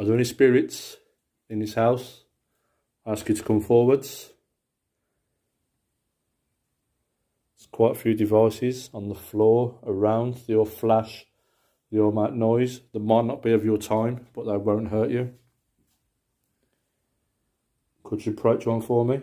there any spirits in this house? I ask you to come forwards. There's quite a few devices on the floor around. They all flash, they all make noise. They might not be of your time, but they won't hurt you. Could you approach one for me?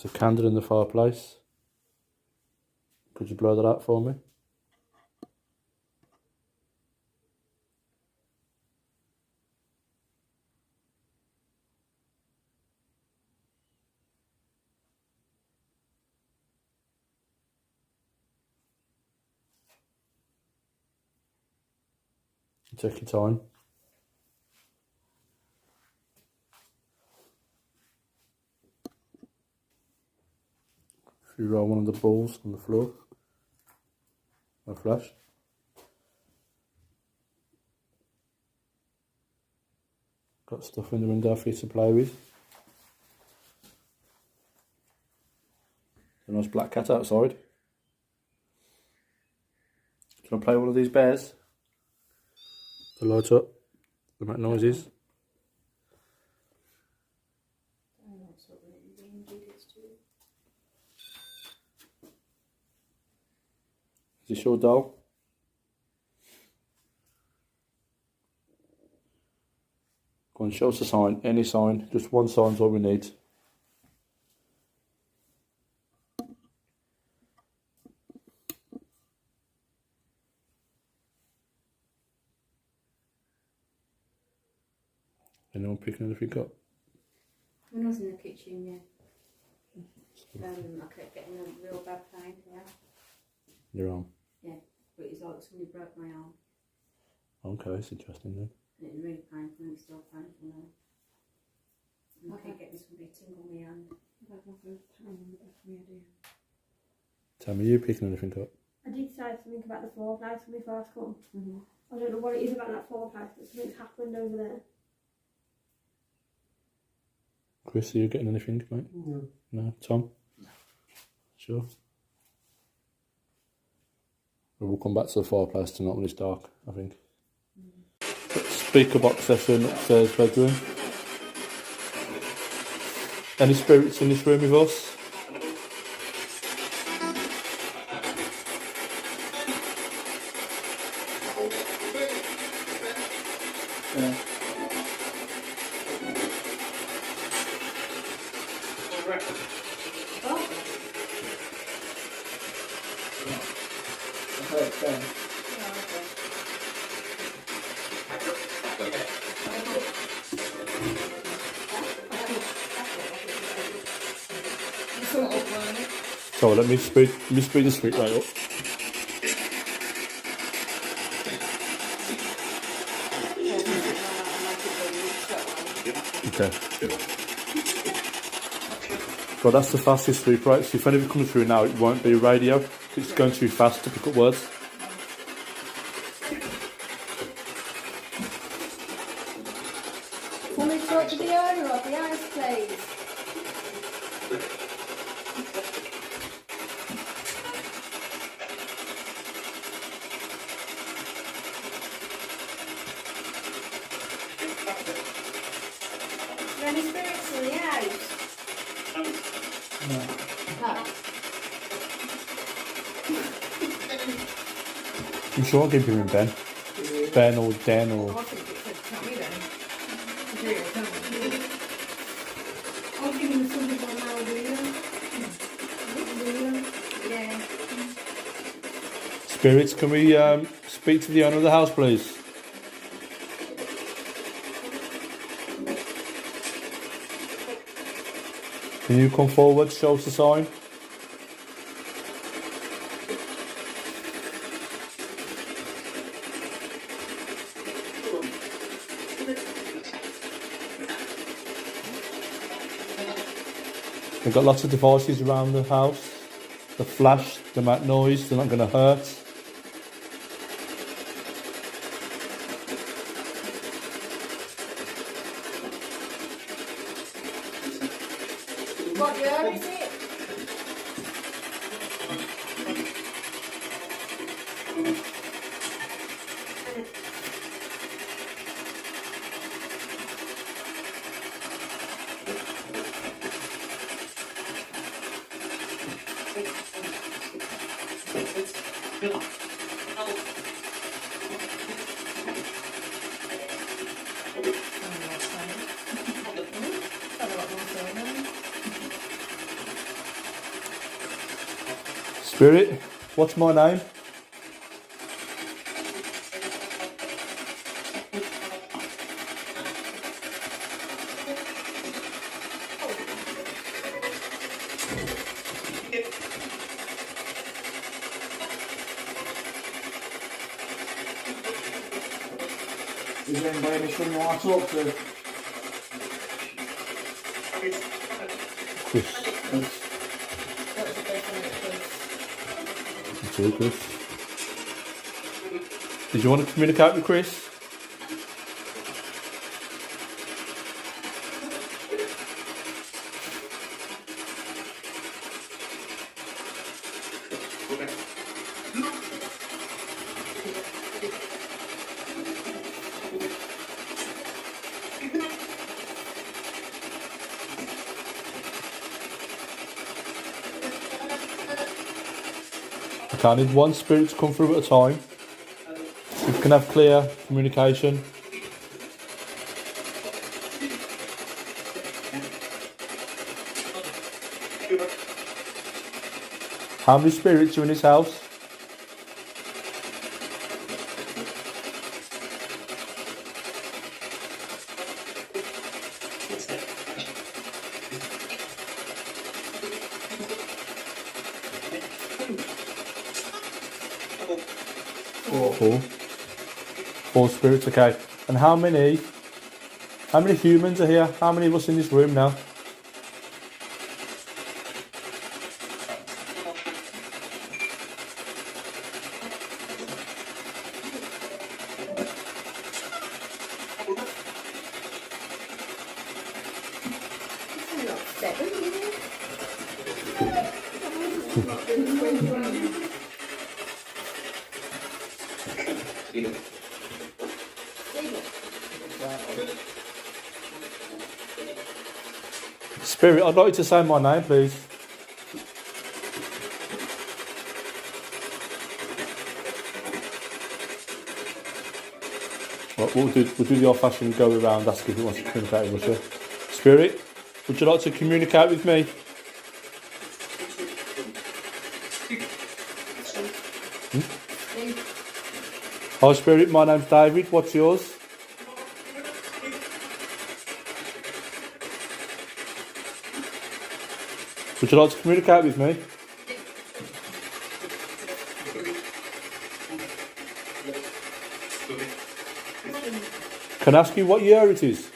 There's a candle in the fireplace. Could you blow that out for me? Take your time. If you roll one of the balls on the floor, a flash. Got stuff in the window for you to play with. A nice black cat outside. Do you want to play one of these bears? The light up, they make noises. Is this your doll? Go on, show us a sign, any sign, just one sign's all we need. Anyone picking anything up? When I was in the kitchen, yeah. I kept getting a real bad pain, yeah. Your arm? Yeah, but it's like somebody broke my arm. Okay, that's interesting then. And it was really painful and it's still painful now. And I keep getting somebody to tingle my hand. Tammy, you picking anything up? I did say something about the floor place when we first come. I don't know what it is about that floor place, but something's happened over there. Chris, are you getting anything, mate? No. No? Tom? No. Sure? We'll come back to the fireplace tonight when it's dark, I think. Speaker box session upstairs bedroom. Any spirits in this room with us? Yeah. So let me speed the street right up. Okay. Well, that's the fastest sweep, right? So if anything comes through now, it won't be radio. It's going too fast to pick up words. Can we talk to the owner of the house, please? Are there any spirits in the house? No. No. I'm sure I'll give him Ben. Ben or Den or... I think it said tell me then. Yeah, tell me. I'll give him something on Malvina. Yeah. Spirits, can we speak to the owner of the house, please? Can you come forward, show us the sign? We've got lots of devices around the house. They flash, they make noise, they're not going to hurt. What year is it? Spirit, what's my name? Is there anybody in this room you want to talk to? Chris. It's all Chris. Did you want to communicate with Chris? Okay, I need one spirit to come through at a time. We can have clear communication. How many spirits are in this house? Four. Four spirits, okay. And how many humans are here? How many of us in this room now? Spirit, I'd like you to say my name, please. Right, we'll do the old-fashioned go around, ask if he wants to communicate with us. Yeah? Spirit, would you like to communicate with me? Hi, Spirit, my name's David. What's yours? Would you like to communicate with me? Can I ask you what year it is?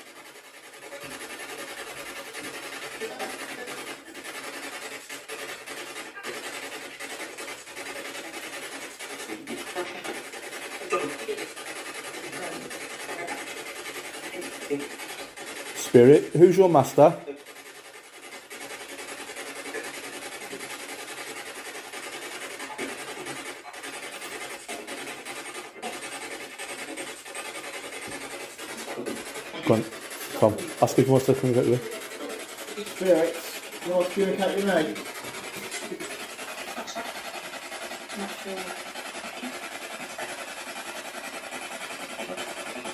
Spirit, who's your master? Come, ask if he wants to communicate with you. Spirit, you want to communicate with me?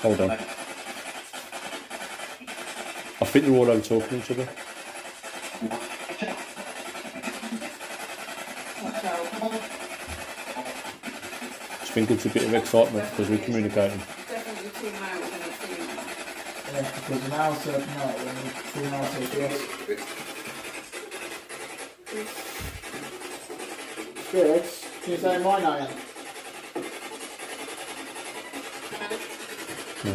Hold on. I think they're all over talking to each other. I think it's a bit of excitement because we're communicating. Definitely two males and a female. Yeah, because an hour said no and the female says yes. Spirit, can you say my name? No.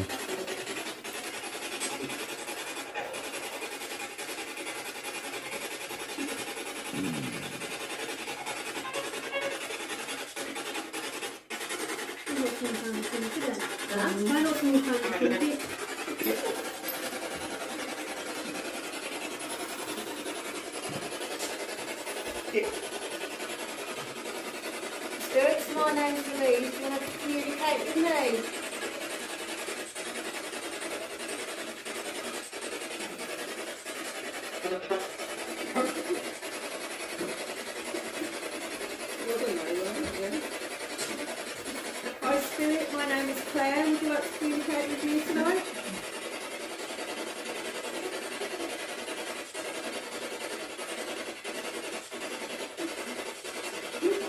Stuart, my name's Louise. Do you want to communicate with me? Hi Spirit, my name is Claire. Would you like to communicate with you tonight?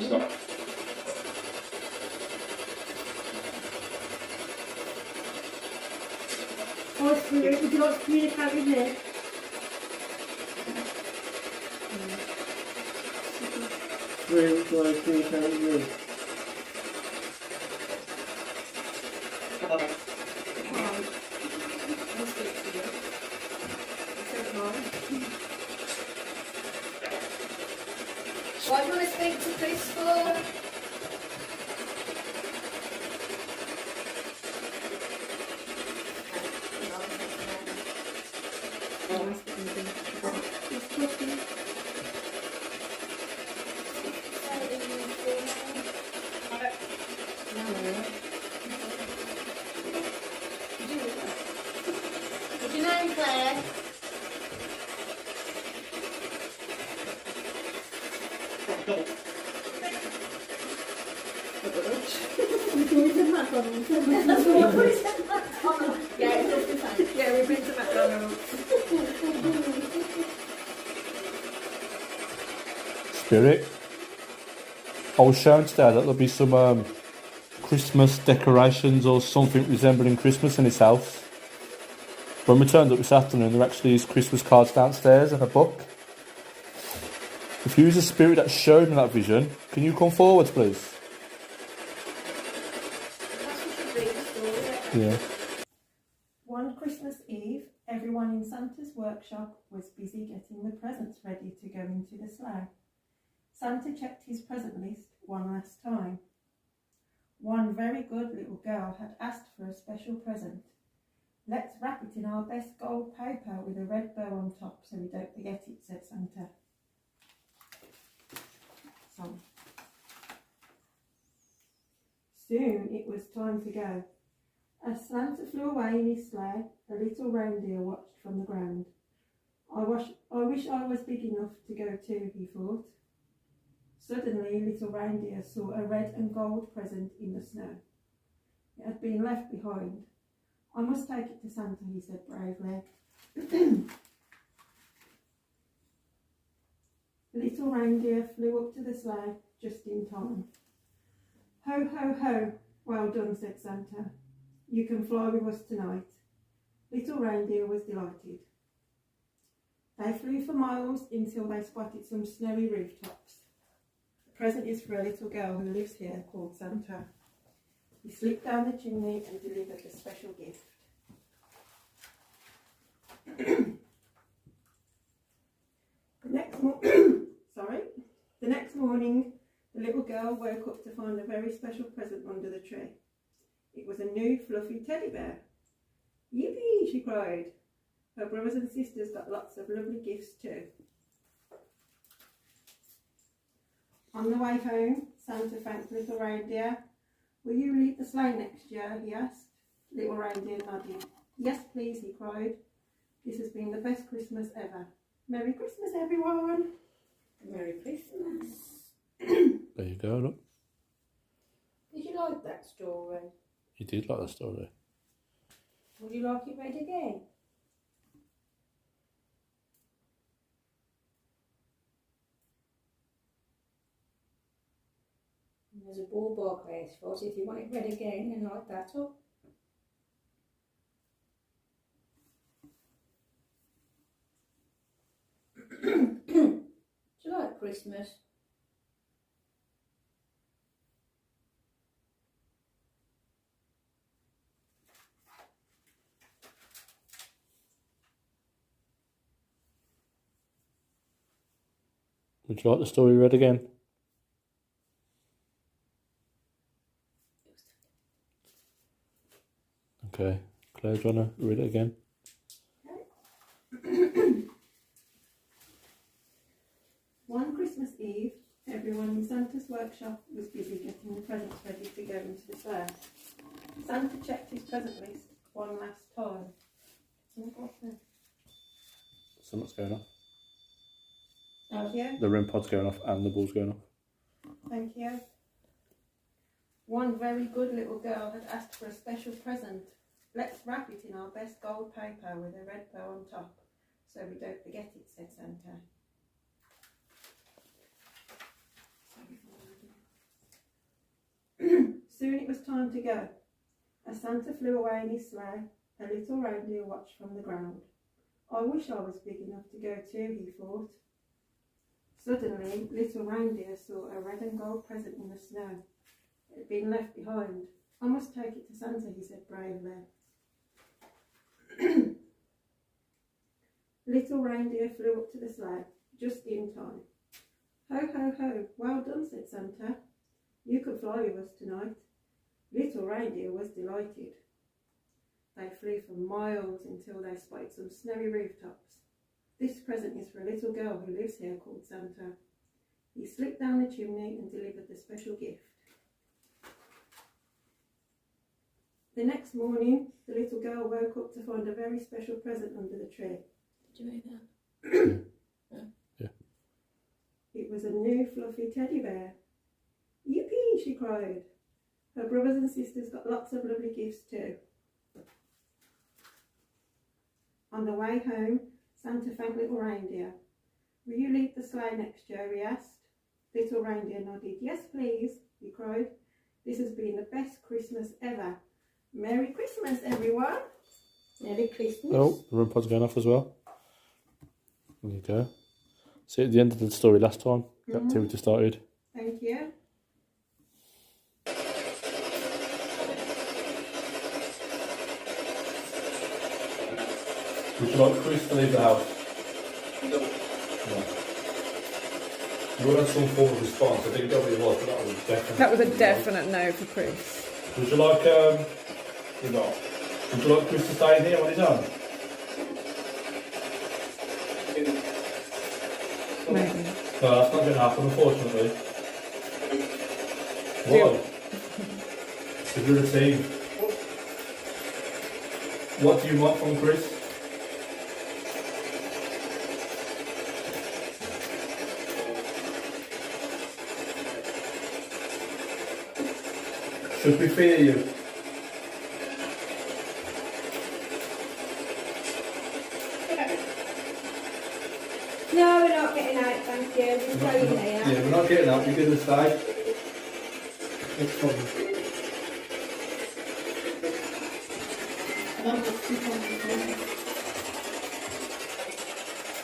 Stop. Hi Spirit, would you like to communicate with me? Three, would you like to communicate with me? I'll speak to you. Why do you want to speak to Chris for? What's your name, Claire? Yeah, it's just the same. Yeah, we've been to McDonald's. Spirit. I was shown today that there'll be some Christmas decorations or something resembling Christmas in his house. When we turned up this afternoon, there actually is Christmas cards downstairs and a book. If you was the spirit that showed me that vision, can you come forward, please? Yeah. One Christmas Eve, everyone in Santa's workshop was busy getting the presents ready to go into the sleigh. Santa checked his present list one last time. One very good little girl had asked for a special present. Let's wrap it in our best gold paper with a red bow on top so we don't forget it, said Santa. Soon it was time to go. As Santa flew away in his sleigh, the little reindeer watched from the ground. I wish I was big enough to go too, he thought. Suddenly, little reindeer saw a red and gold present in the snow. It had been left behind. I must take it to Santa, he said bravely. The little reindeer flew up to the sleigh just in time. Ho, ho, ho, well done, said Santa. You can fly with us tonight. Little reindeer was delighted. They flew for miles until they spotted some snowy rooftops. The present is for a little girl who lives here called Santa. He slipped down the chimney and delivered the special gift. The next morning, the little girl woke up to find a very special present under the tree. It was a new fluffy teddy bear. Yippee, she cried. Her brothers and sisters got lots of lovely gifts too. On the way home, Santa thanked little reindeer. Will you lead the sleigh next year, he asked. Little reindeer nodded. Yes, please, he cried. This has been the best Christmas ever. Merry Christmas, everyone. Merry Christmas. There you go, look. Did you like that story? You did like the story. Would you like it read again? There's a ball bar place for us if you want it read again and like that up. Do you like Christmas? Would you like the story read again? Okay. Claire, do you want to read it again? One Christmas Christmas Eve, everyone in Santa's workshop was busy getting the presents ready to go into the sleigh. Santa checked his present list one last time. Something's going off. Thank you. The REM pod's going off and the ball's going off. Thank you. One very good little girl had asked for a special present. Let's wrap it in our best gold paper with a red bow on top, so we don't forget it, said Santa. Soon it was time to go. As Santa flew away in his sleigh, a little reindeer watched from the ground. I wish I was big enough to go too, he thought. Suddenly, little reindeer saw a red and gold present in the snow. It had been left behind. I must take it to Santa, he said bravely. Little reindeer flew up to the sleigh, just in time. Ho, ho, ho, well done, said Santa. You can fly with us tonight. Little reindeer was delighted. They flew for miles until they spotted some snowy rooftops. This present is for a little girl who lives here, called Santa. He slipped down the chimney and delivered the special gift. The next morning, the little girl woke up to find a very special present under the tree. Did you make that? Yeah. It was a new fluffy teddy bear. Yippee, she cried. Her brothers and sisters got lots of lovely gifts too. On the way home, Santa thanked little reindeer. Will you lead the sleigh next year, he asked. Little reindeer nodded. Yes, please, he cried. This has been the best Christmas ever. Merry Christmas, everyone. Merry Christmas. Oh, the REM pod's going off as well. There you go. See at the end of the story last time, the activity started. Thank you. Would you like Chris to leave the house? No. You would have some form of response. I didn't know what it was, but that was definitely. That was a definite no for Chris. Would you like would you like Chris to stay in here on his own? Maybe. No, that's not going to happen, unfortunately. Why? Because you're a team. What do you want from Chris? Should we fear you? No, we're not getting out, thank you. Just staying here. Yeah, we're not getting out, you're going to stay. It's fun.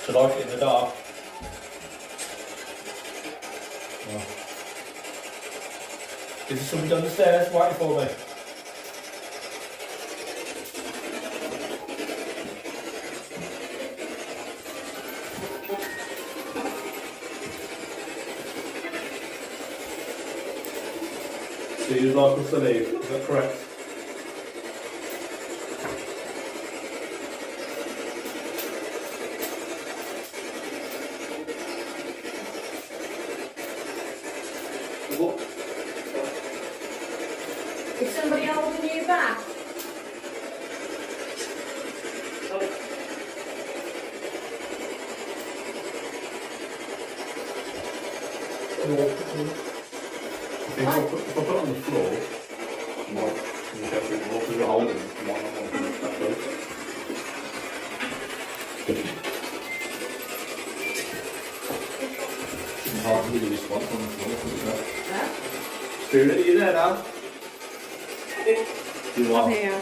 Should I get in the dark? No. Is there somebody on the stairs waiting for me? So you'd like us to leave, is that correct? What? Is somebody holding you back? If I put it on the floor, you might have to walk through a hole and you might not want to look that close. It's hard to do this one on the floor, isn't it? Spirit, are you there now? You are. I'm here.